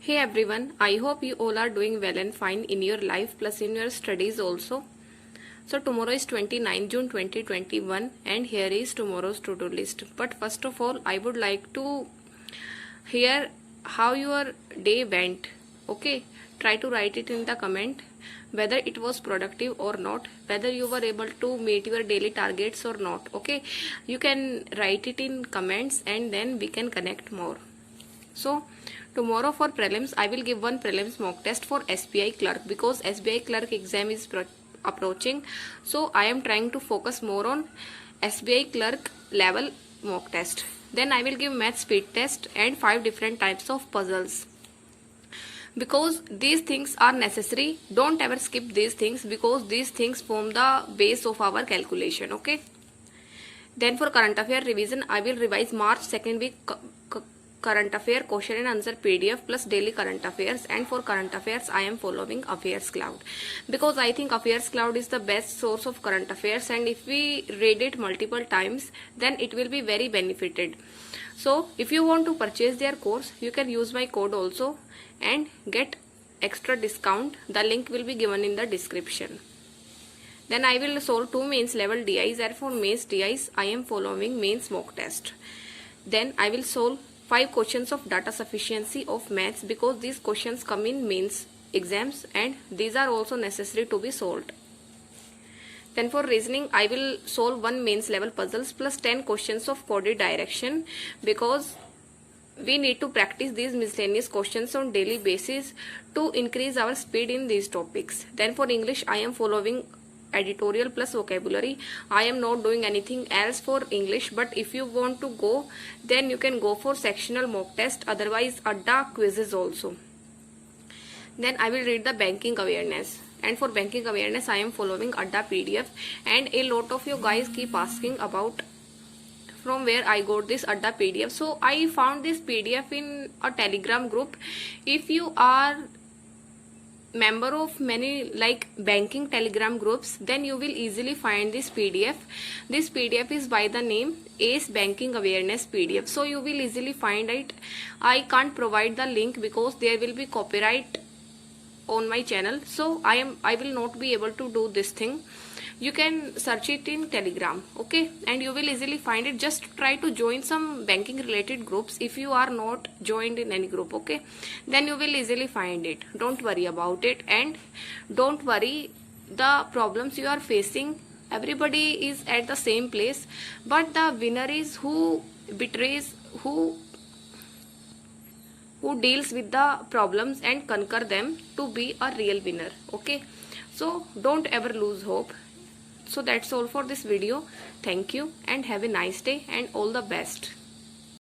Hey everyone, I hope you all are doing well and fine in your life plus in your studies also. So tomorrow is 29 June 2021 and here is tomorrow's to-do list. But first of all, I would like to hear how your day went. Okay, try to write it in the comment whether it was productive or not, whether you were able to meet your daily targets or not. Okay, you can write it in comments and then we can connect more. So tomorrow for prelims, I will give one prelims mock test for SBI clerk because SBI clerk exam is approaching. So I am trying to focus more on SBI clerk level mock test. Then I will give math speed test and 5 different types of puzzles. Because these things are necessary, don't ever skip these things because these things form the base of our calculation. Okay. Then for current affair revision, I will revise March second week current affair question and answer PDF plus daily current affairs, and for current affairs I am following Affairs Cloud because I think Affairs Cloud is the best source of current affairs, and if we read it multiple times then it will be very benefited. So if you want to purchase their course, you can use my code also and get extra discount. The link will be given in the description. Then I will solve 2 mains level DIs, and for mains DIs I am following mains mock test. Then I will solve 5 questions of data sufficiency of maths because these questions come in mains exams and these are also necessary to be solved. Then for reasoning, I will solve 1 mains level puzzles plus 10 questions of coded direction because we need to practice these miscellaneous questions on daily basis to increase our speed in these topics. Then for English, I am following editorial plus vocabulary. I am not doing anything else for English, but if you want to go, then you can go for sectional mock test, otherwise Adda quizzes also. Then I will read the banking awareness, and for banking awareness I am following Adda PDF, and a lot of you guys keep asking about from where I got this Adda PDF. So I found this PDF in a Telegram group. If you are member of many like banking Telegram groups, then you will easily find this PDF. This PDF is by the name ACE Banking Awareness PDF, so you will easily find it. I can't provide the link because there will be copyright on my channel, so I will not be able to do this thing. You can search it in Telegram, okay, and you will easily find it. Just try to join some banking related groups if you are not joined in any group, okay, then you will easily find it. Don't worry about it, and don't worry the problems you are facing. Everybody is at the same place, but the winner is who betrays, who deals with the problems and conquer them to be a real winner, okay. So don't ever lose hope. So that's all for this video. Thank you and have a nice day and all the best.